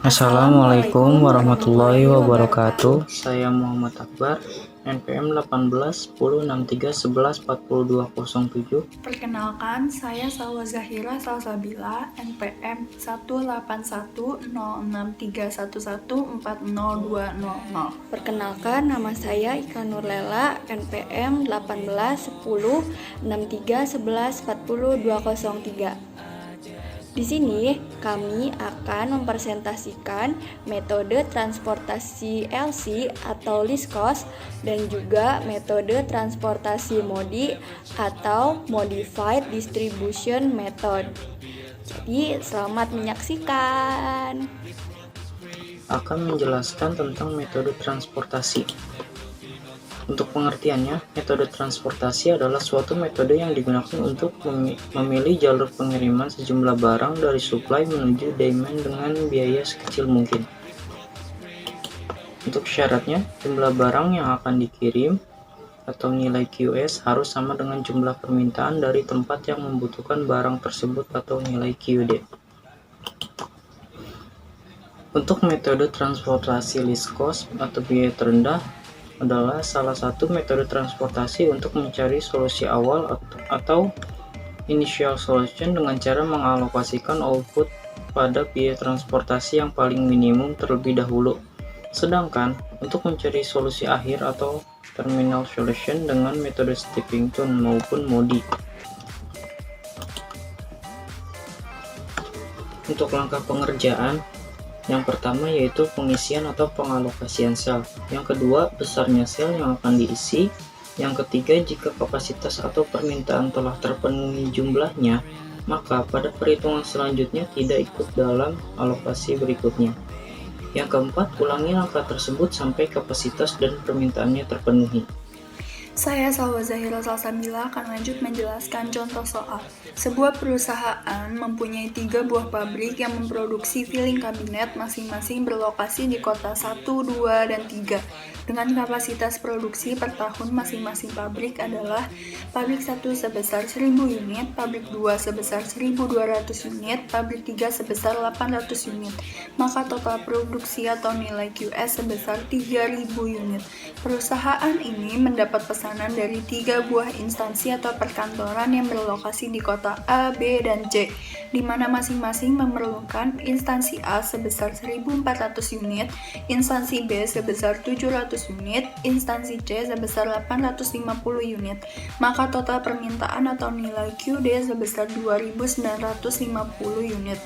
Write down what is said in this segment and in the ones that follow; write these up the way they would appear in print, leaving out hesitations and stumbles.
Assalamualaikum warahmatullahi wabarakatuh. Saya Muhammad Akbar, NPM 18 1063114207. Perkenalkan, saya Salwa Zahira Salsabila, NPM 1810631140200. Perkenalkan, nama saya Ika Nurlela, NPM 18 10 63 11 40 203. Di sini kami akan mempresentasikan metode transportasi LC atau least cost dan juga metode transportasi MODI atau Modified Distribution Method. Jadi selamat menyaksikan. Akan menjelaskan tentang metode transportasi. Untuk pengertiannya, metode transportasi adalah suatu metode yang digunakan untuk memilih jalur pengiriman sejumlah barang dari supply menuju demand dengan biaya sekecil mungkin. Untuk syaratnya, jumlah barang yang akan dikirim atau nilai QS harus sama dengan jumlah permintaan dari tempat yang membutuhkan barang tersebut atau nilai QD. Untuk metode transportasi least cost atau biaya terendah adalah salah satu metode transportasi untuk mencari solusi awal atau initial solution dengan cara mengalokasikan output pada biaya transportasi yang paling minimum terlebih dahulu. Sedangkan untuk mencari solusi akhir atau terminal solution dengan metode stepping stone maupun MODI. Untuk langkah pengerjaan, yang pertama yaitu pengisian atau pengalokasian sel. Yang kedua, besarnya sel yang akan diisi. Yang ketiga, jika kapasitas atau permintaan telah terpenuhi jumlahnya, maka pada perhitungan selanjutnya tidak ikut dalam alokasi berikutnya. Yang keempat, ulangi langkah tersebut sampai kapasitas dan permintaannya terpenuhi. Saya Salwa Zahira Salsabila akan lanjut menjelaskan contoh soal. Sebuah perusahaan mempunyai 3 buah pabrik yang memproduksi filling kabinet masing-masing berlokasi di kota 1, 2, dan 3. Dengan kapasitas produksi per tahun masing-masing pabrik adalah pabrik 1 sebesar 1000 unit, pabrik 2 sebesar 1200 unit, pabrik 3 sebesar 800 unit. Maka total produksi atau nilai QS sebesar 3000 unit. Perusahaan ini mendapat pesanan dari 3 buah instansi atau perkantoran yang berlokasi di kota A, B, dan C, di mana masing-masing memerlukan instansi A sebesar 1400 unit, instansi B sebesar 700 unit, instansi C sebesar 850 unit. Maka total permintaan atau nilai QD sebesar 2950 unit.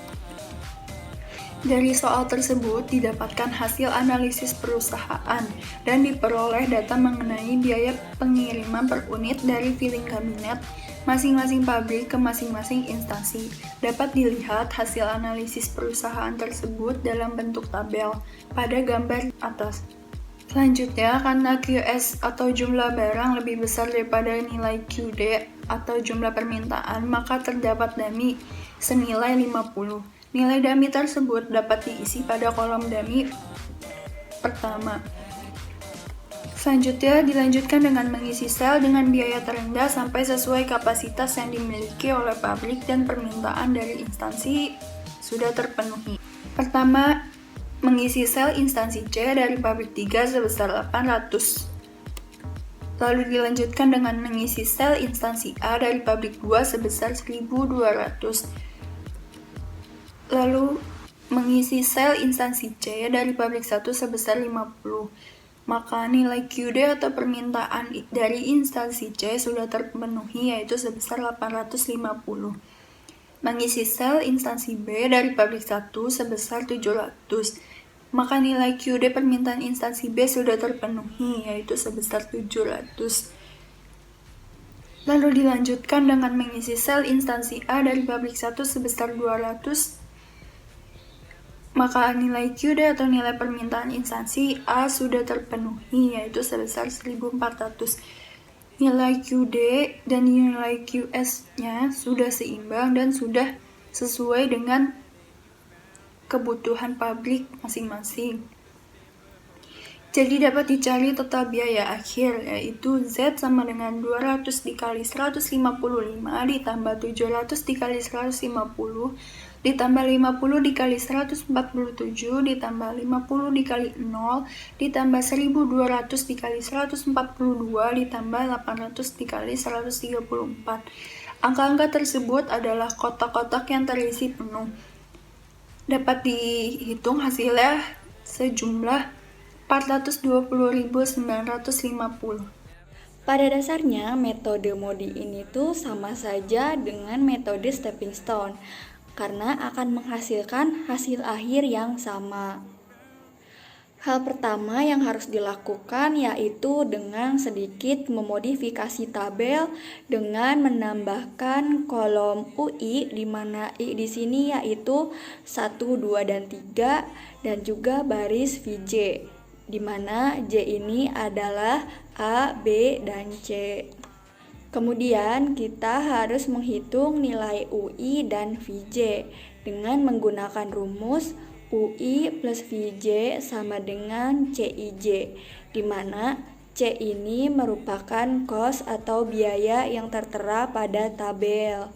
Dari soal tersebut didapatkan hasil analisis perusahaan dan diperoleh data mengenai biaya pengiriman per unit dari filling kabinet masing-masing pabrik ke masing-masing instansi. Dapat dilihat hasil analisis perusahaan tersebut dalam bentuk tabel pada gambar atas. Selanjutnya, karena QS atau jumlah barang lebih besar daripada nilai QD atau jumlah permintaan, maka terdapat dummy senilai 50. Nilai dummy tersebut dapat diisi pada kolom dummy pertama. Selanjutnya, dilanjutkan dengan mengisi sel dengan biaya terendah sampai sesuai kapasitas yang dimiliki oleh pabrik dan permintaan dari instansi sudah terpenuhi. Pertama, mengisi sel instansi C dari pabrik 3 sebesar 800. Lalu dilanjutkan dengan mengisi sel instansi A dari pabrik 2 sebesar 1200. Lalu mengisi sel instansi C dari pabrik 1 sebesar 50. Maka nilai QD atau permintaan dari instansi C sudah terpenuhi yaitu sebesar 850. Mengisi sel instansi B dari pabrik 1 sebesar 700. Maka nilai QD permintaan instansi B sudah terpenuhi yaitu sebesar 700. Lalu dilanjutkan dengan mengisi sel instansi A dari pabrik 1 sebesar 200. Maka nilai QD atau nilai permintaan instansi A sudah terpenuhi yaitu sebesar 1400. Nilai QD dan nilai QS-nya sudah seimbang dan sudah sesuai dengan kebutuhan pabrik masing-masing. Jadi dapat dicari total biaya akhir yaitu Z sama dengan 200 dikali 155 ditambah 700 dikali 150 ditambah 50 dikali 147 ditambah 50 dikali 0 ditambah 1200 dikali 142 ditambah 800 dikali 134. Angka-angka tersebut adalah kotak-kotak yang terisi penuh. Dapat dihitung hasilnya sejumlah 420.950. Pada dasarnya, metode Modi ini tuh sama saja dengan metode stepping stone, karena akan menghasilkan hasil akhir yang sama. Hal pertama yang harus dilakukan yaitu dengan sedikit memodifikasi tabel dengan menambahkan kolom UI, di mana I di sini yaitu 1, 2, dan 3, dan juga baris VJ, di mana J ini adalah A, B, dan C. Kemudian kita harus menghitung nilai UI dan VJ dengan menggunakan rumus UI plus VJ sama dengan CIJ, di mana C ini merupakan kos atau biaya yang tertera pada tabel.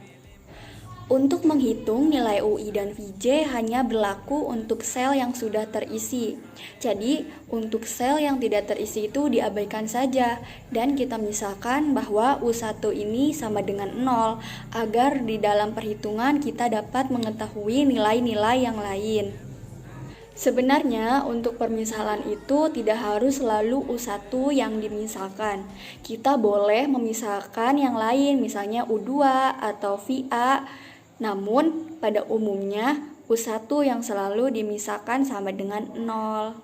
Untuk menghitung nilai UI dan VJ hanya berlaku untuk sel yang sudah terisi. Jadi, untuk sel yang tidak terisi itu diabaikan saja dan kita misalkan bahwa U1 ini sama dengan 0 agar di dalam perhitungan kita dapat mengetahui nilai-nilai yang lain. Sebenarnya untuk permisalan itu tidak harus selalu U1 yang dimisalkan. Kita boleh memisahkan yang lain, misalnya U2 atau VA. Namun pada umumnya U1 yang selalu dimisahkan sama dengan 0.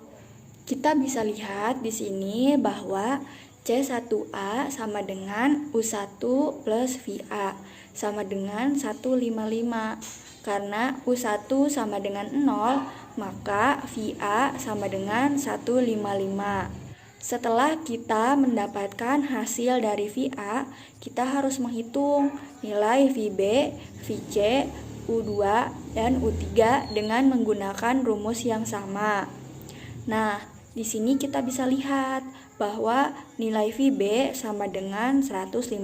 Kita bisa lihat di sini bahwa C1A sama dengan U1 plus VA sama dengan 155. Karena U1 sama dengan 0, maka VA sama dengan 155. Setelah kita mendapatkan hasil dari VA, kita harus menghitung nilai VB, VC, U2, dan U3 dengan menggunakan rumus yang sama. Nah, di sini kita bisa lihat bahwa nilai VB sama dengan 150,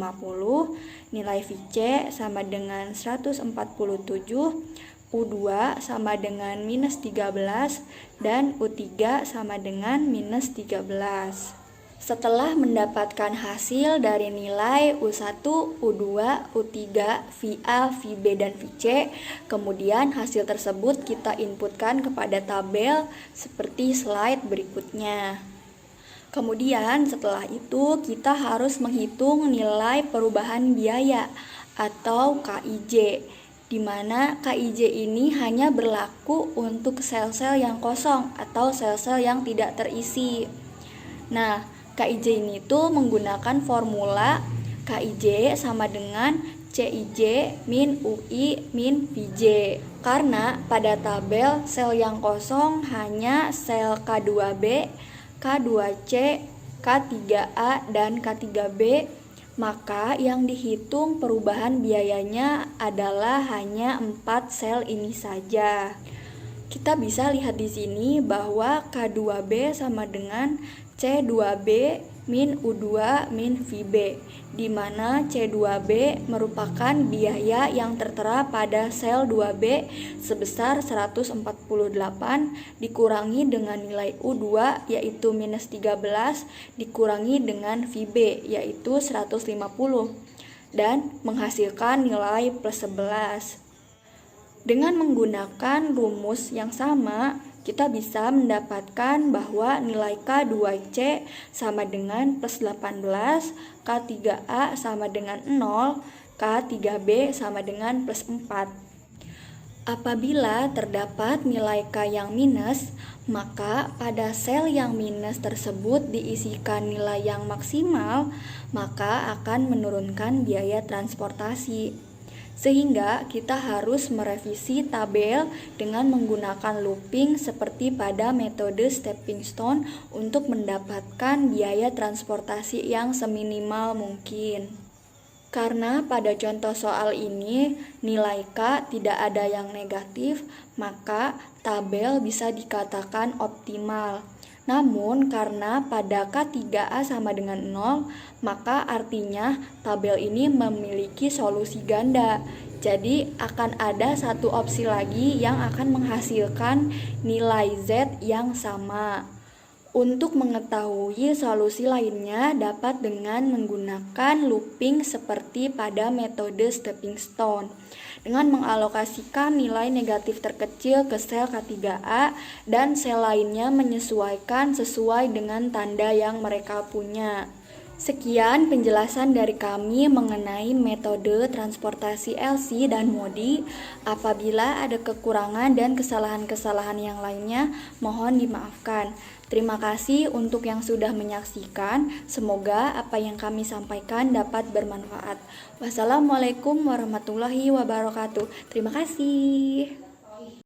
nilai VC sama dengan 147, U2 sama dengan minus 13, dan U3 sama dengan minus 13. Setelah mendapatkan hasil dari nilai U1, U2, U3, VA, VB, dan VC, kemudian hasil tersebut kita inputkan kepada tabel seperti slide berikutnya. Kemudian setelah itu kita harus menghitung nilai perubahan biaya atau KIJ, di mana KIJ ini hanya berlaku untuk sel-sel yang kosong atau sel-sel yang tidak terisi. Nah, KIJ ini tuh menggunakan formula KIJ sama dengan CIJ min UI min VJ. Karena pada tabel sel yang kosong hanya sel K2B, K2C, K3A, dan K3B, maka yang dihitung perubahan biayanya adalah hanya 4 sel ini saja. Kita bisa lihat di sini bahwa K2B sama dengan C2B min U2 min VB, di mana C2B merupakan biaya yang tertera pada sel 2B sebesar 148 dikurangi dengan nilai U2 yaitu minus 13 dikurangi dengan VB yaitu 150 dan menghasilkan nilai plus 11. Dengan menggunakan rumus yang sama, kita bisa mendapatkan bahwa nilai K2C sama dengan plus 18, K3A sama dengan 0, K3B sama dengan plus 4. Apabila terdapat nilai K yang minus, maka pada sel yang minus tersebut diisikan nilai yang maksimal, maka akan menurunkan biaya transportasi. Sehingga kita harus merevisi tabel dengan menggunakan looping seperti pada metode stepping stone untuk mendapatkan biaya transportasi yang seminimal mungkin. Karena pada contoh soal ini nilai K tidak ada yang negatif, maka tabel bisa dikatakan optimal. Namun karena pada K3A sama dengan 0, maka artinya tabel ini memiliki solusi ganda. Jadi akan ada satu opsi lagi yang akan menghasilkan nilai Z yang sama. Untuk mengetahui solusi lainnya dapat dengan menggunakan looping seperti pada metode stepping stone. Dengan mengalokasikan nilai negatif terkecil ke sel K3A dan sel lainnya menyesuaikan sesuai dengan tanda yang mereka punya. Sekian penjelasan dari kami mengenai metode transportasi LC dan MODI. Apabila ada kekurangan dan kesalahan-kesalahan yang lainnya, mohon dimaafkan. Terima kasih untuk yang sudah menyaksikan. Semoga apa yang kami sampaikan dapat bermanfaat. Wassalamualaikum warahmatullahi wabarakatuh. Terima kasih.